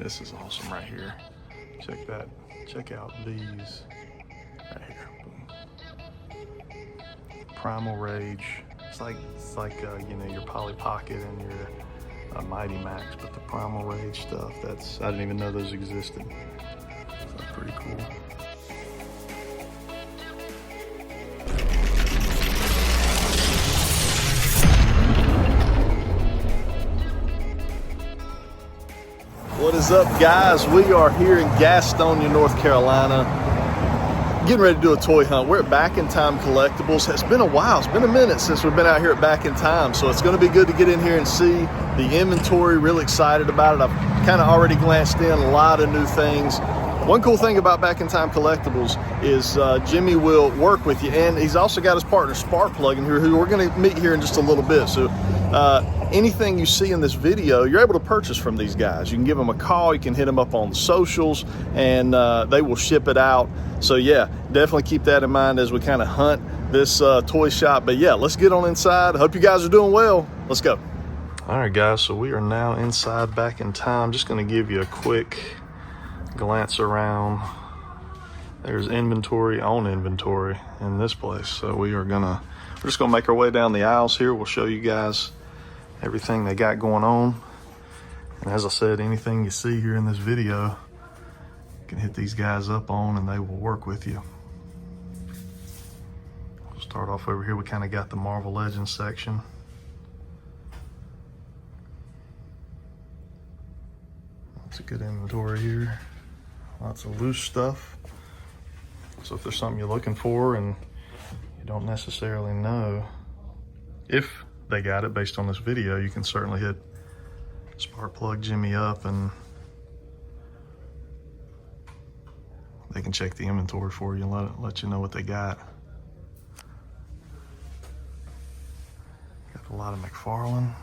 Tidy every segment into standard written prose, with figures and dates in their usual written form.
This is awesome right here. Check that. Check out these right here. Boom. Primal Rage. It's like you know, your Polly Pocket and your Mighty Max, but the Primal Rage stuff, I didn't even know those existed. So that's pretty cool. What is up, guys? We are here in Gastonia, North Carolina, getting ready to do a toy hunt. We're at Back in Time Collectibles. It's been a while. It's been a minute since we've been out here at Back in Time, so it's going to be good to get in here and see the inventory. Really excited about it. I've kind of already glanced in a lot of new things. One cool thing about Back in Time Collectibles is Jimmy will work with you, and he's also got his partner Sparkplug in here, who we're going to meet here in just a little bit. So anything you see in this video, you're able to purchase from these guys. You can give them a call, you can hit them up on the socials, and they will ship it out. So yeah, definitely keep that in mind as we kind of hunt this toy shop. But yeah, let's get on inside. Hope you guys are doing well. Let's go. All right, guys, so we are now inside Back in Time. Just going to give you a quick glance around. There's inventory on inventory in this place. So we're just gonna make our way down the aisles here. We'll show you guys everything they got going on. And as I said, anything you see here in this video, you can hit these guys up on and they will work with you. We'll start off over here. We kind of got the Marvel Legends section. That's a good inventory here. Lots of loose stuff. So if there's something you're looking for and you don't necessarily know if they got it based on this video, you can certainly hit Sparkplug Jimmy up and they can check the inventory for you and let you know what they got. Got a lot of McFarlane.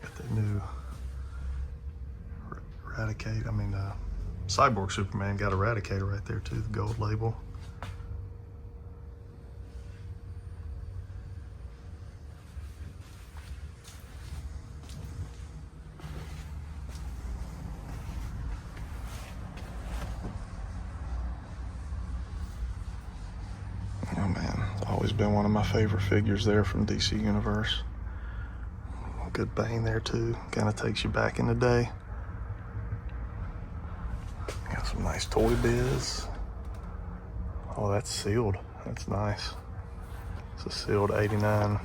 Got the new Cyborg Superman, got Eradicator right there too, the gold label. Oh man, always been one of my favorite figures there from DC Universe. Good Bane there too, kind of takes you back in the day. Got some nice Toy Biz. Oh, that's sealed. That's nice. It's a sealed '89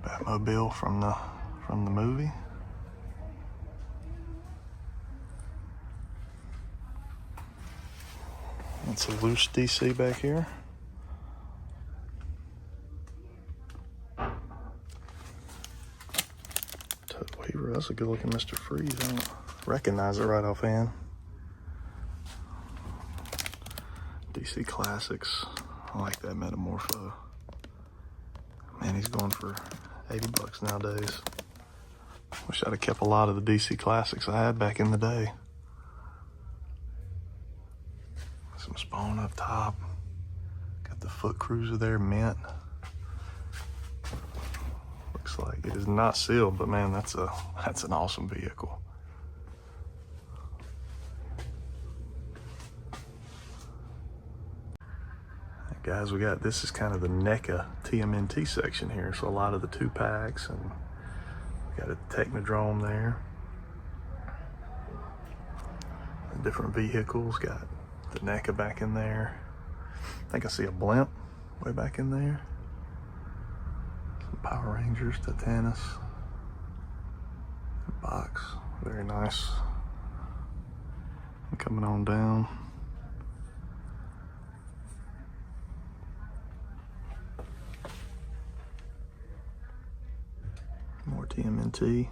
Batmobile from the movie. That's a loose DC back here. Weaver, that's a good looking Mr. Freeze. I don't recognize it right offhand. DC Classics. I like that Metamorpho. Man, he's going for 80 bucks nowadays. Wish I'd have kept a lot of the DC Classics I had back in the day. Some Spawn up top. Got the Foot Cruiser there, mint. Looks like it is not sealed, but man, that's an awesome vehicle. Guys, this is kind of the NECA TMNT section here. So a lot of the 2-packs, and we got a Technodrome there. Different vehicles, got the NECA back in there. I think I see a blimp way back in there. Some Power Rangers, Titanus. Box, very nice. And coming on down. More TMNT.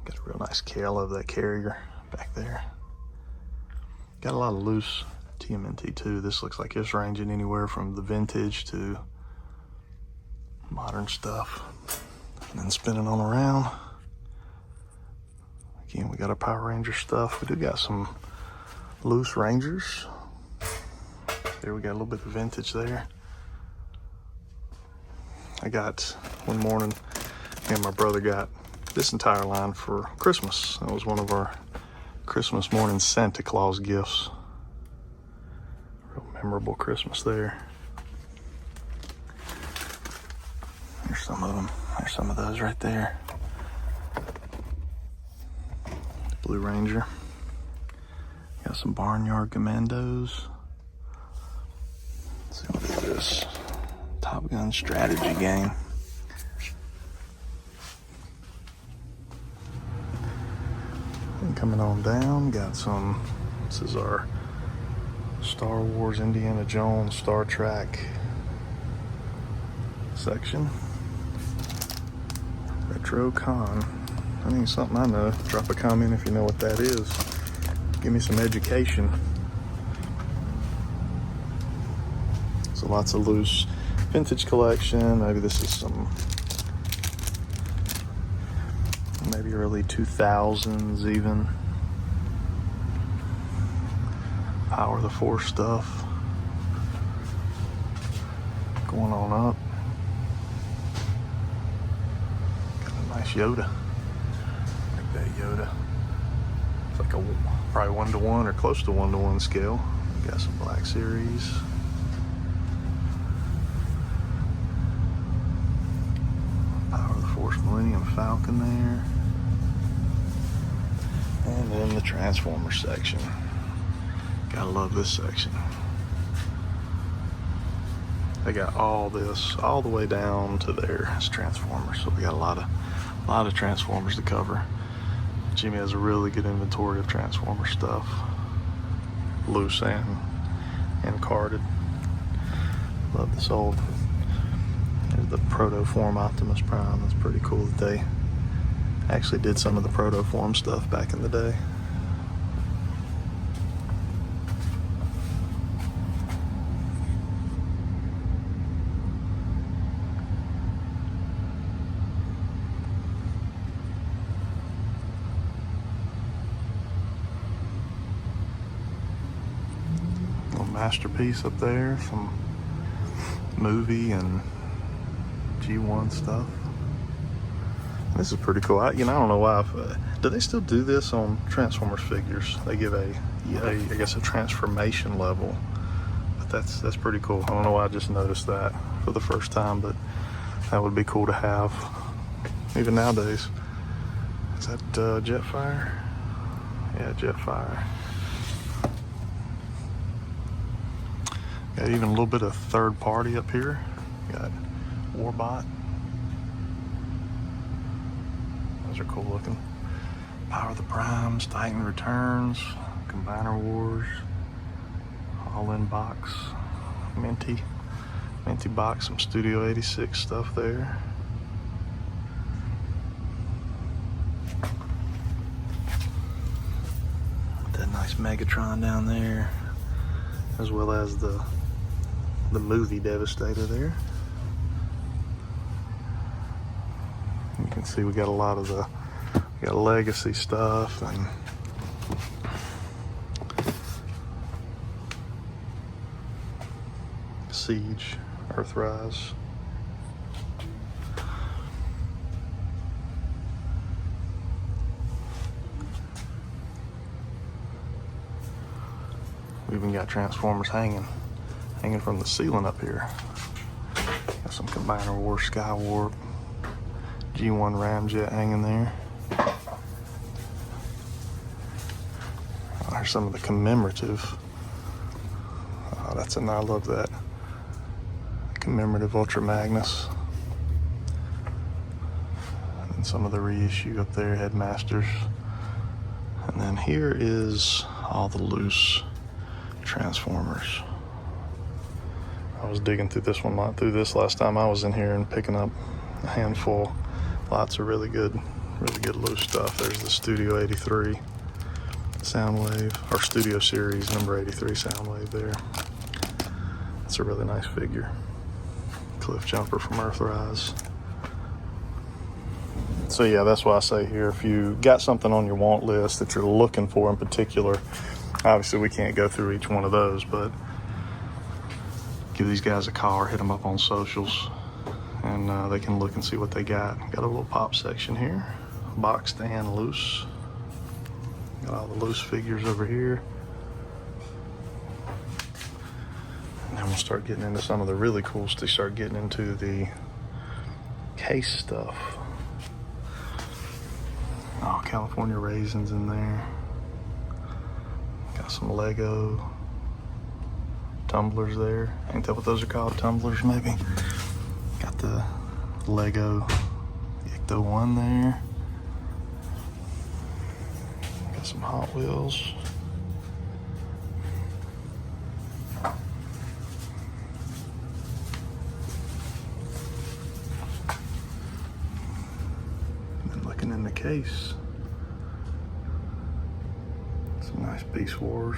Got a real nice scale of that carrier back there. Got a lot of loose TMNT too. This looks like it's ranging anywhere from the vintage to modern stuff. And then spinning on around. Again, we got our Power Ranger stuff. We do got some loose Rangers. There we got a little bit of vintage there. I got one morning, Me and my brother got this entire line for Christmas. That was one of our Christmas morning Santa Claus gifts. Real memorable Christmas there. There's some of them. There's some of those right there. Blue Ranger. Got some Barnyard Commandos. Let's see what is this. Top Gun strategy game. And coming on down, got some, this is our Star Wars, Indiana Jones, Star Trek section. Retro Con. I think it's something I know. Drop a comment if you know what that is. Give me some education. So lots of loose vintage collection. Maybe this is some, maybe early 2000s even. Power of the Force stuff. Going on up. Got a nice Yoda. Like that Yoda. It's like a probably 1-to-1 or close to 1-to-1 scale. Got some Black Series. Power of the Force Millennium Falcon there. And then the Transformers section. Gotta love this section. They got all this all the way down to there. It's Transformers, so we got a lot of Transformers to cover. Jimmy has a really good inventory of Transformer stuff, loose and carded. Love this old. There's the Protoform Optimus Prime. That's pretty cool that they actually did some of the Protoform stuff back in the day. Masterpiece up there, some movie and G1 stuff. This is pretty cool. I don't know why. Do they still do this on Transformers figures? They give I guess a transformation level, but that's pretty cool. I don't know why I just noticed that for the first time, but that would be cool to have even nowadays. Is that Jetfire? Yeah, Jetfire. Got even a little bit of third party up here. Got Warbot. Those are cool looking. Power of the Primes, Titan Returns, Combiner Wars, all in box. Minty box, some Studio 86 stuff there. That nice Megatron down there, as well as the movie Devastator there. You can see we got a lot of we got legacy stuff and Siege, Earthrise. We even got Transformers hanging from the ceiling up here. Got some Combiner Wars, Skywarp, G1 Ramjet hanging there. There's some of the commemorative. Oh, I love that. Commemorative Ultra Magnus. And some of the reissue up there, Headmasters. And then here is all the loose Transformers. I was digging through this last time I was in here and picking up a handful. Lots of really good loose stuff. There's the Studio 83 Soundwave, or Studio Series number 83 Soundwave there. That's a really nice figure. Cliff Jumper from Earthrise. So yeah, that's why I say here, if you got something on your want list that you're looking for in particular, obviously we can't go through each one of those, but give these guys a call or hit them up on socials and they can look and see what they got. Got a little pop section here, boxed and loose. Got all the loose figures over here. And then we'll start getting into some of the really cool stuff. Start getting into the case stuff. Oh, California raisins in there. Got some Lego tumblers there. Ain't that what those are called? Tumblers, maybe? Got the Lego Ecto 1 there. Got some Hot Wheels. And looking in the case, some nice Beast Wars.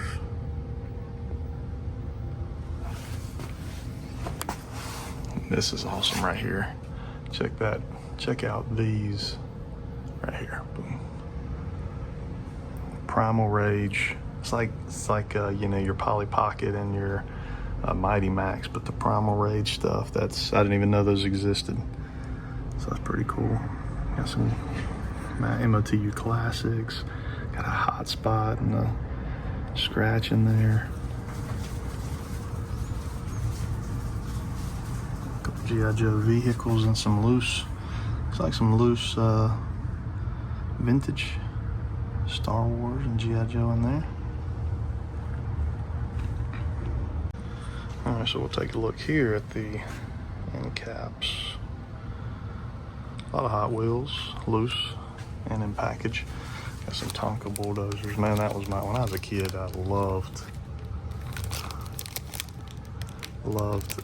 This is awesome right here. Check that. Check out these right here. Boom. Primal Rage. It's like you know, your Polly Pocket and your Mighty Max, but the Primal Rage stuff, I didn't even know those existed. So that's pretty cool. Got some MOTU classics. Got a hot spot and a scratch in there. A couple G.I. Joe vehicles and some loose, looks like some loose vintage Star Wars and G.I. Joe in there. Alright, so we'll take a look here at the end caps. A lot of Hot Wheels, loose and in package. Got some Tonka bulldozers. Man, that was when I was a kid, I loved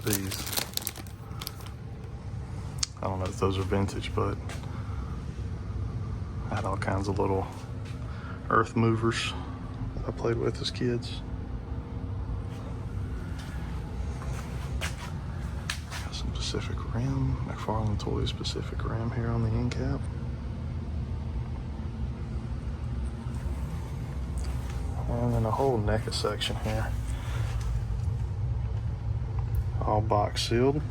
these. I don't know if those are vintage, but I had all kinds of little earth movers that I played with as kids. Got some Pacific Rim, McFarlane Toys Pacific Rim here on the end cap. And then a whole NECA section here. All box sealed.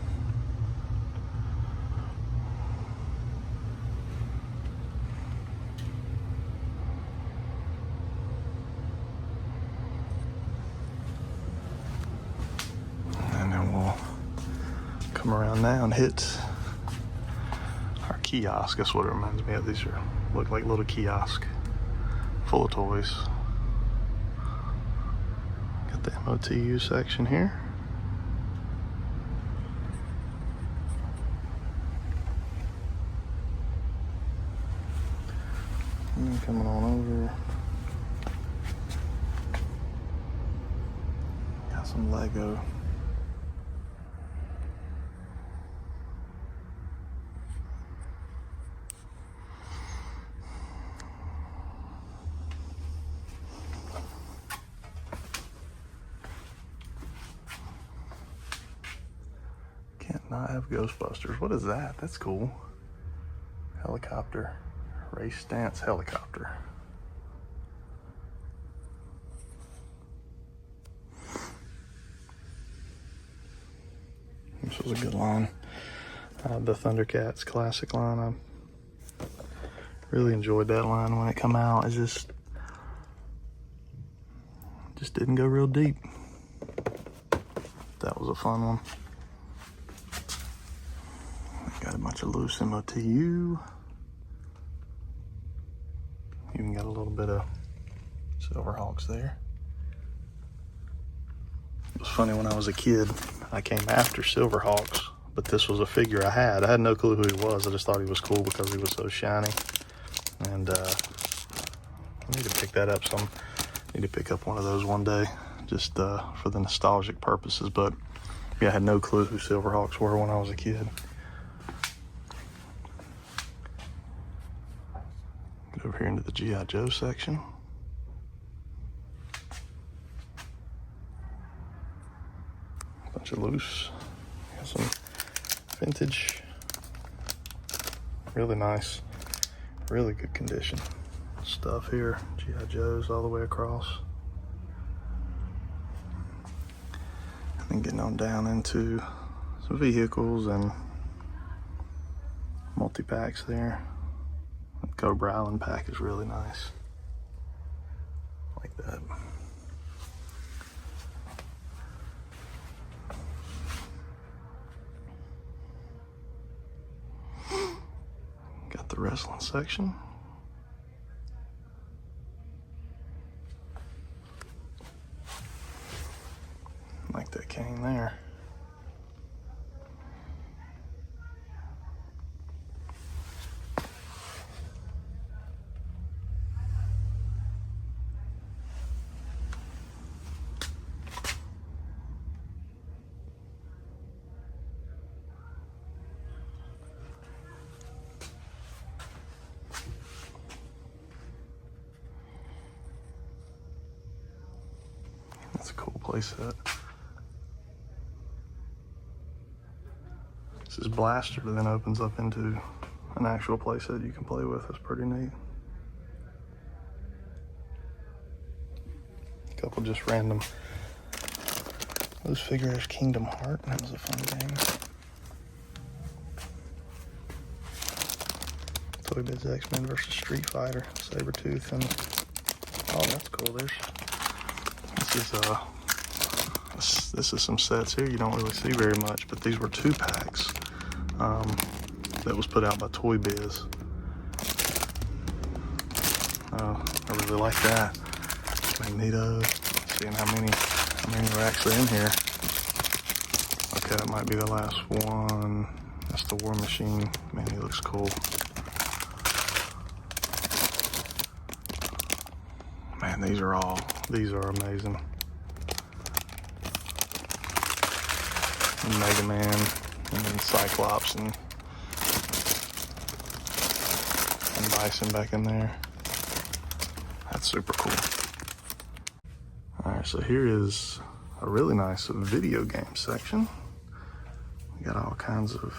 And then we'll come around now and hit our kiosk. That's what it reminds me of. These look like little kiosk full of toys. Got the MOTU section here. And then coming on over, got some Lego. Can't not have Ghostbusters. What is that? That's cool. Helicopter. Race stance helicopter. This was a good line. The Thundercats classic line. I really enjoyed that line when it came out. It just didn't go real deep. That was a fun one. Got a bunch of loose MOTU. Even got a little bit of Silverhawks there. It was funny, when I was a kid, I came after Silverhawks, but this was a figure I had. I had no clue who he was. I just thought he was cool because he was so shiny. And I need to pick that up. So I need to pick up one of those one day, just for the nostalgic purposes. But yeah, I had no clue who Silverhawks were when I was a kid. Over here into the G.I. Joe section. A bunch of loose. Got some vintage. Really nice. Really good condition stuff here. G.I. Joes all the way across. And then getting on down into some vehicles and multi-packs there. The Cobra Island pack is really nice. Like that. Got the wrestling section. Like that cane there. That's a cool playset. This is blaster that then opens up into an actual playset you can play with. That's pretty neat. A couple just random loose figures. Kingdom Heart, that was a fun game. Toy Biz X-Men versus Street Fighter, Sabretooth, and oh, that's cool. This is some sets here you don't really see very much, but these were 2-packs that was put out by Toy Biz. I really like that. Magneto. Seeing how many are actually in here. Okay, that might be the last one. That's the War Machine. Man, he looks cool. Man, these are amazing. And Mega Man, and then Cyclops, and Bison back in there. That's super cool. Alright, so here is a really nice video game section. We got all kinds of,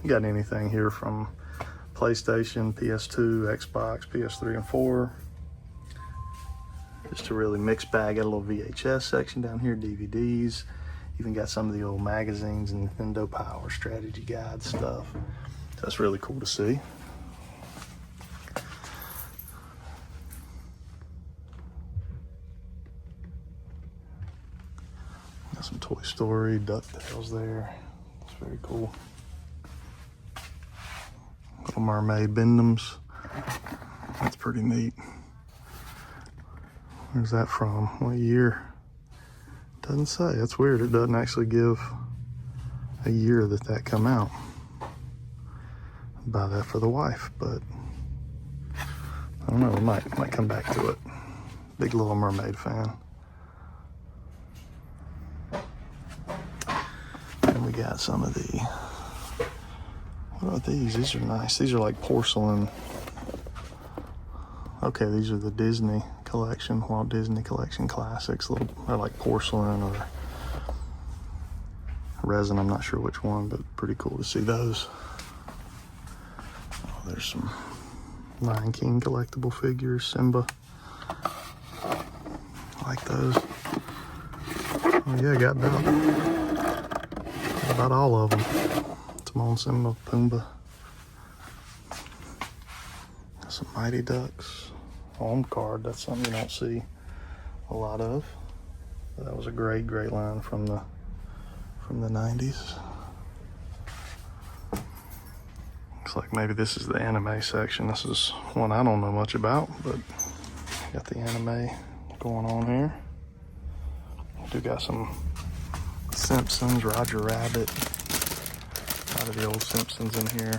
you got anything here from PlayStation, PS2, Xbox, PS3 and 4. Just a really mixed bag. Got a little VHS section down here, DVDs. Even got some of the old magazines and Nintendo Power strategy guide stuff. So that's really cool to see. Got some Toy Story, DuckTales there. That's very cool. Little Mermaid Bendums. That's pretty neat. Where's that from? What year? Doesn't say. That's weird. It doesn't actually give a year that come out. I'd buy that for the wife, but I don't know. We might come back to it. Big Little Mermaid fan. And we got some of the. What are these? These are nice. These are like porcelain. Okay, these are the Disney collection, Walt Disney collection classics. They're like porcelain or resin, I'm not sure which one, but pretty cool to see those. Oh, there's some Lion King collectible figures, Simba. I like those. Oh yeah, got about all of them. Timon, Simba, Pumbaa. Got some Mighty Ducks. Home card, that's something you don't see a lot of. But that was a great line from the 90s. Looks like maybe this is the anime section. This is one I don't know much about, but got the anime going on here. We do got some Simpsons, Roger Rabbit, a lot of the old Simpsons in here.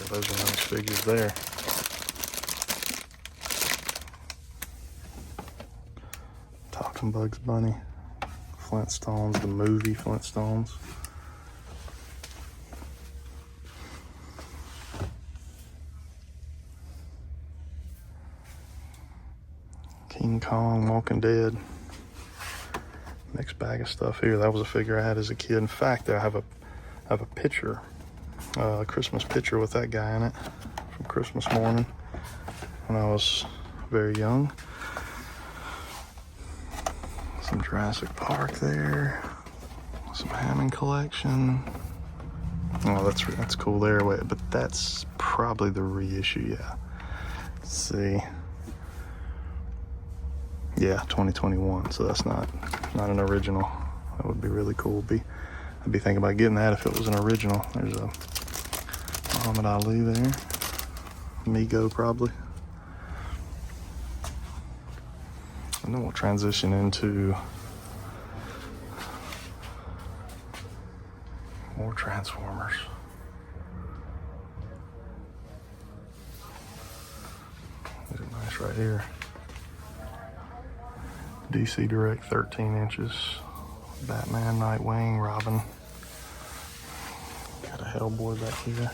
Those are nice figures there. Talking Bugs Bunny, Flintstones, the movie Flintstones. King Kong, Walking Dead. Mixed bag of stuff here. That was a figure I had as a kid. In fact, I have a picture. A Christmas picture with that guy in it from Christmas morning when I was very young. Some Jurassic Park there. Some Hammond collection. Oh, that's cool there. Wait, but that's probably the reissue, yeah. Let's see. Yeah, 2021, so that's not an original. That would be really cool. I'd be thinking about getting that if it was an original. There's a Muhammad Ali there. Migo probably. And then we'll transition into more Transformers. These are nice right here. DC Direct 13 inches. Batman, Nightwing, Robin. Got a Hellboy back here.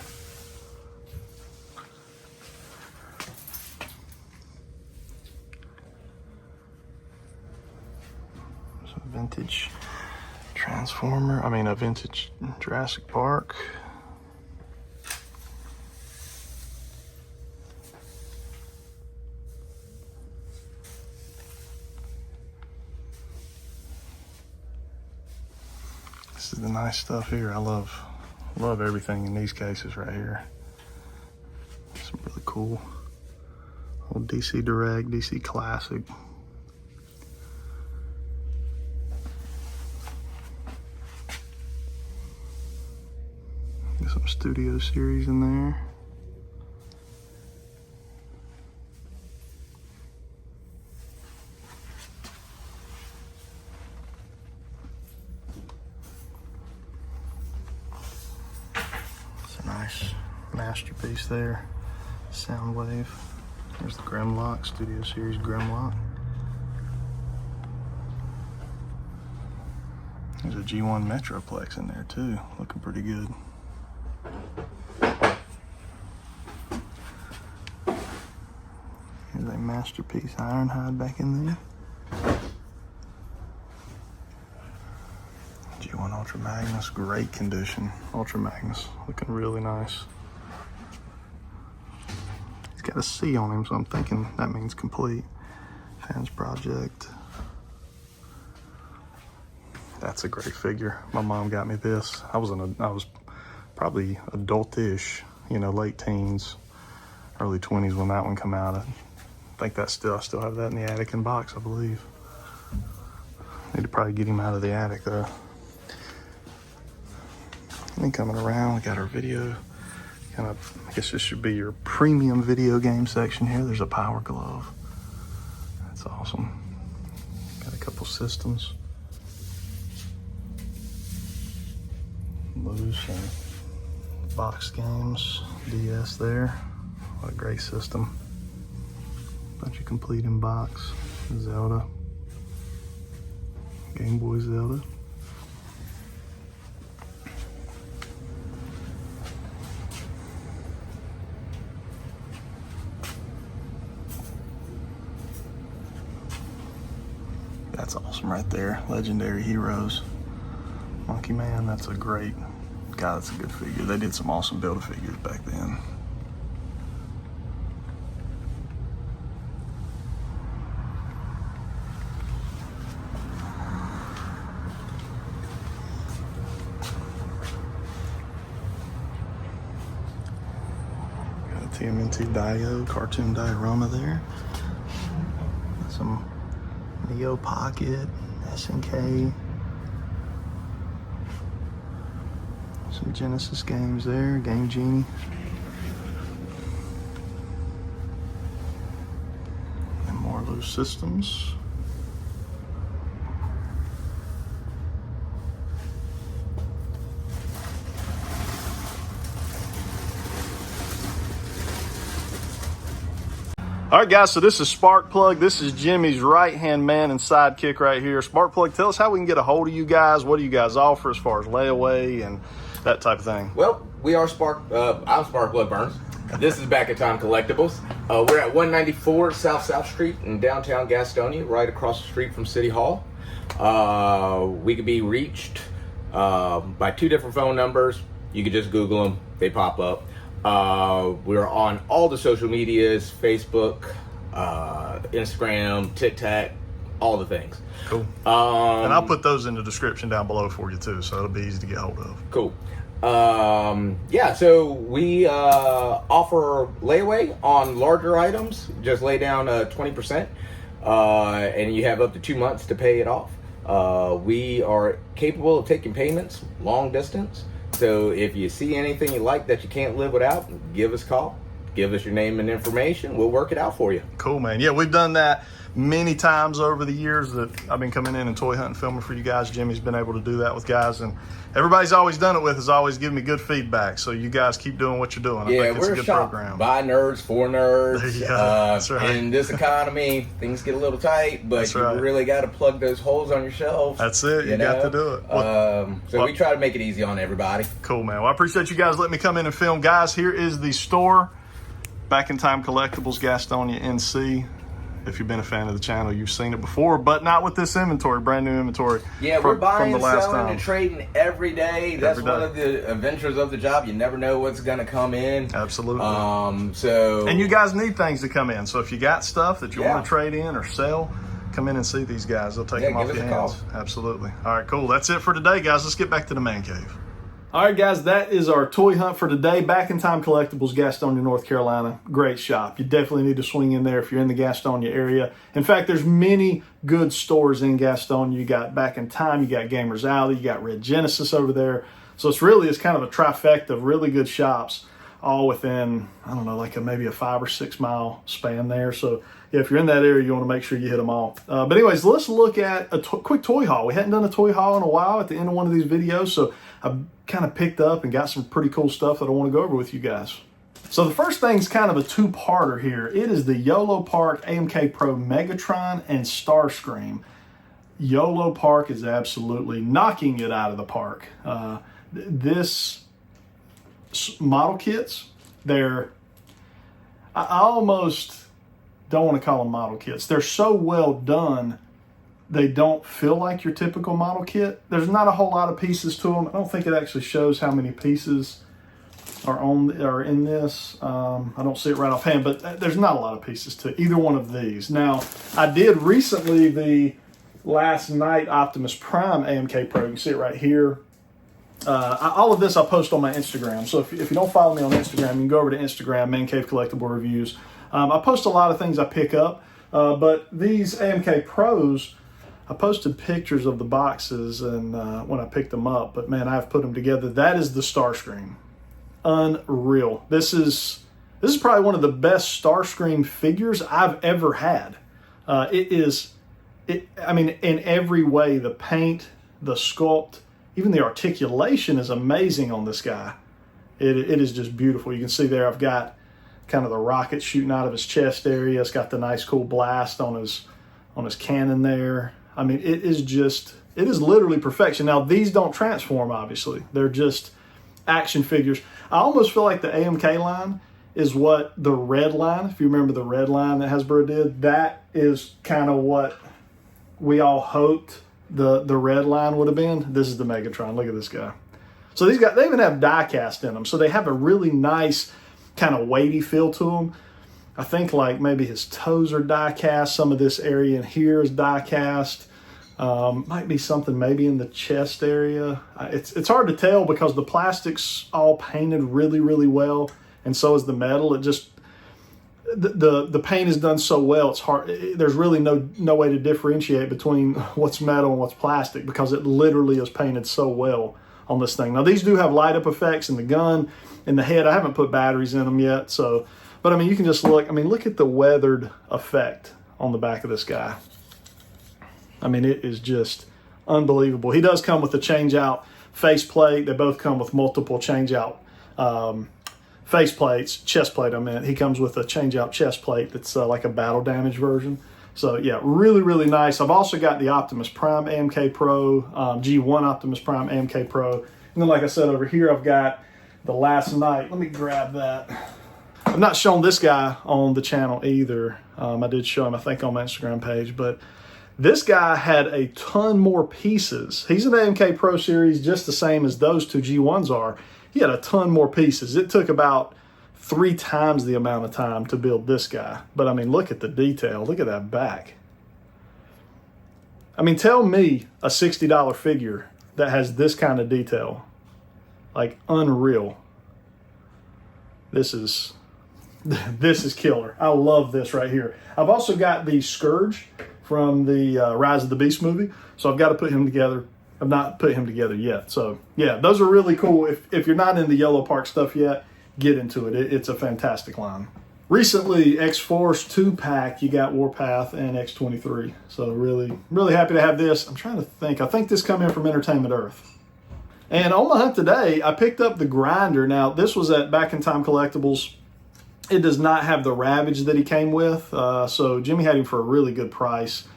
Some vintage Transformer. A vintage Jurassic Park. This is the nice stuff here. I love everything in these cases right here. Some really cool old DC Direct, DC Classic. Got some Studio Series in there. Nice masterpiece there. Soundwave. There's the Grimlock, Studio Series Grimlock. There's a G1 Metroplex in there too, looking pretty good. Here's a masterpiece Ironhide back in there. G1 Ultra Magnus, great condition. Ultra Magnus, looking really nice. He's got a C on him, so I'm thinking that means complete. Fans Project. That's a great figure. My mom got me this. I was probably adultish, late teens, early 20s when that one come out. I think I still have that in the attic and box, I believe. Need to probably get him out of the attic though. And then coming around, we got our video. I guess this should be your premium video game section here. There's a Power Glove. That's awesome. Got a couple systems. Loose and box games. DS there. What a great system. Bunch of complete in box. Zelda. Game Boy Zelda. That's awesome right there. Legendary Heroes. Monkey Man, that's a great, God, that's a good figure. They did some awesome Build-A-Figures back then. Got a TMNT Dio, cartoon diorama there. Some Neo Pocket, SNK. Some Genesis games there, Game Genie. And more loose systems. All right, guys, so this is Sparkplug. This is Jimmy's right-hand man and sidekick right here. Sparkplug, tell us how we can get a hold of you guys. What do you guys offer as far as layaway and that type of thing? Well, we are I'm Sparkplug Burns. This is back at Time Collectibles. We're at 194 South Street in downtown Gastonia, right across the street from City Hall. We can be reached by two different phone numbers. You can just Google them. They pop up. We're on all the social medias, Facebook, Instagram, TikTok, all the things. Cool. And I'll put those in the description down below for you too, so it'll be easy to get hold of. Cool. Yeah, so we offer layaway on larger items. Just lay down 20%, and you have up to 2 months to pay it off. We are capable of taking payments long distance. So if you see anything you like that you can't live without, give us a call. Give us your name and information. We'll work it out for you. Cool, man. Yeah, we've done that many times over the years that I've been coming in and toy hunting, filming for you guys. Jimmy's been able to do that with guys, and everybody's always done it with is always giving me good feedback. So you guys keep doing what you're doing. I think it's a good program. By nerds, for nerds. That's right. In this economy, things get a little tight, but you really got to plug those holes on your shelf. That's it. You got to do it. So we try to make it easy on everybody. Cool, man. Well, I appreciate you guys letting me come in and film. Guys, here is the store. Back in Time Collectibles, Gastonia NC. If you've been a fan of the channel, you've seen it before, but not with this inventory, brand new inventory. Yeah, we're buying, selling, and trading every day. That's one of the adventures of the job. You never know what's going to come in. Absolutely. And you guys need things to come in. So if you got stuff that you want to trade in or sell, come in and see these guys. They'll take them off your hands. Absolutely. All right, cool. That's it for today, guys. Let's get back to the man cave. All right, guys, that is our toy hunt for today. Back in Time Collectibles, Gastonia, North Carolina. Great shop. You definitely need to swing in there if you're in the Gastonia area. In fact, there's many good stores in Gastonia. You got Back in Time, you got Gamers Alley, you got Red Genesis over there. So it's kind of a trifecta of really good shops, all within, I don't know, like maybe a 5 or 6 mile span there. So yeah, if you're in that area, you want to make sure you hit them all. But anyways, let's look at a quick toy haul. We hadn't done a toy haul in a while at the end of one of these videos, so I kind of picked up and got some pretty cool stuff that I want to go over with you guys. So the first thing's kind of a two-parter here. It is the YOLO Park AMK Pro Megatron and Starscream. YOLO Park is absolutely knocking it out of the park. This model kits, I almost don't want to call them model kits. They're so well done, they don't feel like your typical model kit. There's not a whole lot of pieces to them. I don't think it actually shows how many pieces are in this. I don't see it right offhand, but there's not a lot of pieces to either one of these. Now, I did recently the Last Night Optimus Prime AMK Pro. You can see it right here. All of this I post on my Instagram. So if you don't follow me on Instagram, you can go over to Instagram, Man Cave Collectible Reviews. I post a lot of things I pick up, but these AMK Pros, I posted pictures of the boxes and when I picked them up, but man, I've put them together. That is the Starscream. Unreal. This is probably one of the best Starscream figures I've ever had. I mean, in every way, the paint, the sculpt, even the articulation is amazing on this guy. It is just beautiful. You can see there I've got kind of the rocket shooting out of his chest area. It's got the nice cool blast on his cannon there. I mean, it is literally perfection. Now, these don't transform, obviously. They're just action figures. I almost feel like the AMK line is what the red line, if you remember the red line that Hasbro did, that is kind of what we all hoped the red line would have been. This is the Megatron. Look at this guy. So these guys, they even have die cast in them. So they have a really nice kind of weighty feel to them. I think like maybe his toes are die cast. Some of this area in here is die cast. Might be something maybe in the chest area. It's hard to tell because the plastic's all painted really, really well, and so is the metal. It just the paint is done so well. It's hard. There's really no way to differentiate between what's metal and what's plastic because it literally is painted so well on this thing. Now these do have light up effects in the gun, in the head. I haven't put batteries in them yet, so. But I mean, you can just look. I mean, look at the weathered effect on the back of this guy. I mean, it is just unbelievable. He does come with a change-out faceplate. They both come with multiple change-out faceplates, chest plate I meant. He comes with a change-out chest plate that's like a battle damage version. So, yeah, really, really nice. I've also got the Optimus Prime AMK Pro, G1 Optimus Prime AMK Pro. And then, like I said, over here I've got the Last Night. Let me grab that. I've not shown this guy on the channel either. I did show him, I think, on my Instagram page, but this guy had a ton more pieces. He's an AMK Pro Series just the same as those two G1s are. He had a ton more pieces. It took about 3 times the amount of time to build this guy. But I mean, look at the detail. Look at that back. I mean, tell me a $60 figure that has this kind of detail. Like, unreal. This is killer. I love this right here. I've also got the Scourge from the Rise of the Beast movie, so I've got to put him together. I've not put him together yet. So, yeah, those are really cool. If you're not in the Yellow Park stuff yet, get into it. It's a fantastic line. Recently, X-Force 2-pack, you got Warpath and X-23. So really, really happy to have this. I'm trying to think. I think this come in from Entertainment Earth. And on my hunt today, I picked up the Grinder. Now, this was back in Time Collectibles. It does not have the Ravage that he came with. So Jimmy had him for a really good price,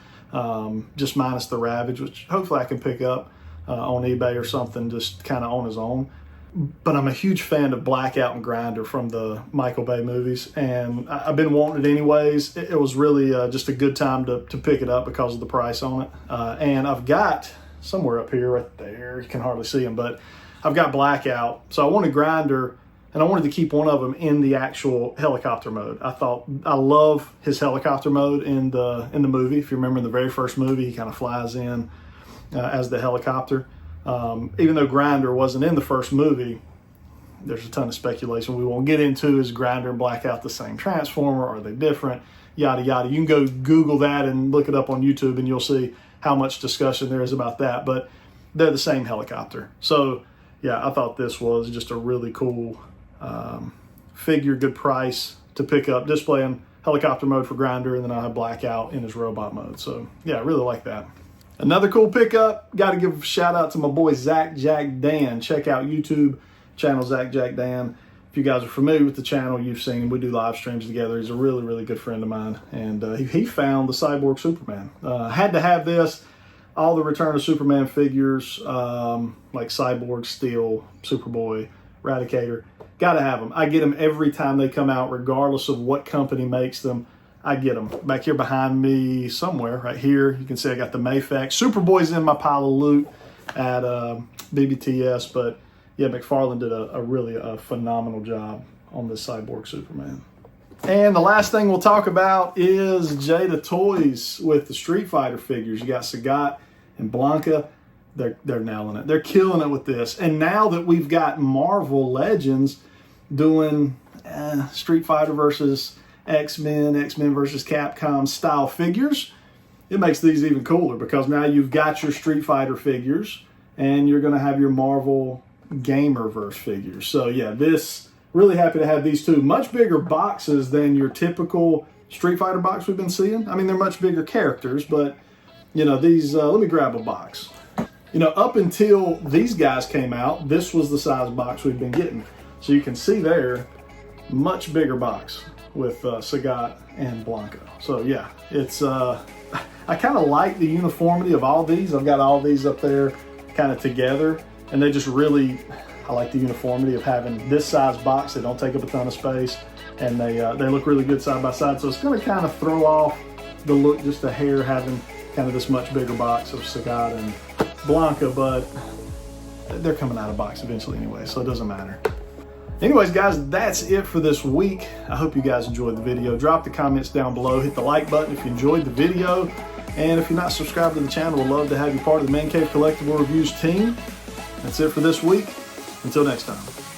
just minus the Ravage, which hopefully I can pick up on eBay or something, just kind of on his own. But I'm a huge fan of Blackout and Grinder from the Michael Bay movies, and I've been wanting it anyways. It was really just a good time to pick it up because of the price on it. And I've got, somewhere up here, right there, you can hardly see them, but I've got Blackout. So I wanted Grinder, and I wanted to keep one of them in the actual helicopter mode. I love his helicopter mode in the movie. If you remember in the very first movie, he kind of flies in as the helicopter. Even though Grinder wasn't in the first movie, there's a ton of speculation we won't get into. Is Grinder and Blackout the same Transformer? Are they different? Yada, yada. You can go Google that and look it up on YouTube, and you'll see how much discussion there is about that. But they're the same helicopter. So, yeah, I thought this was just a really cool figure, good price to pick up. Displaying helicopter mode for Grinder, and then I have Blackout in his robot mode. So, yeah, I really like that. Another cool pickup, got to give a shout out to my boy Zach Jack Dan. Check out YouTube channel Zach Jack Dan. If you guys are familiar with the channel, you've seen him. We do live streams together. He's a really, really good friend of mine. And he found the Cyborg Superman. Had to have this. All the Return of Superman figures, like Cyborg, Steel, Superboy, Radicator. Got to have them. I get them every time they come out, regardless of what company makes them. I get them. Back here behind me somewhere, right here, you can see I got the Mayfax. Superboy's in my pile of loot at BBTS, but yeah, McFarlane did a really phenomenal job on this Cyborg Superman. And the last thing we'll talk about is Jada Toys with the Street Fighter figures. You got Sagat and Blanca. They're nailing it. They're killing it with this. And now that we've got Marvel Legends doing Street Fighter versus X-Men versus Capcom style figures, it makes these even cooler because now you've got your Street Fighter figures and you're going to have your Marvel Gamerverse figures. So yeah, really happy to have these two. Much bigger boxes than your typical Street Fighter box we've been seeing. I mean, they're much bigger characters, but you know, these, let me grab a box. You know, up until these guys came out, this was the size box we've been getting. So you can see there, much bigger box with Sagat and Blanca. So yeah, it's I kind of like the uniformity of all these. I've got all these up there kind of together, and they just really, I like the uniformity of having this size box. They don't take up a ton of space, and they look really good side by side. So it's going to kind of throw off the look just a hair having kind of this much bigger box of Sagat and Blanca, but they're coming out of box eventually anyway, so it doesn't matter. Anyways, guys, that's it for this week. I hope you guys enjoyed the video. Drop the comments down below. Hit the like button if you enjoyed the video. And if you're not subscribed to the channel, we'd love to have you part of the Man Cave Collectible Reviews team. That's it for this week. Until next time.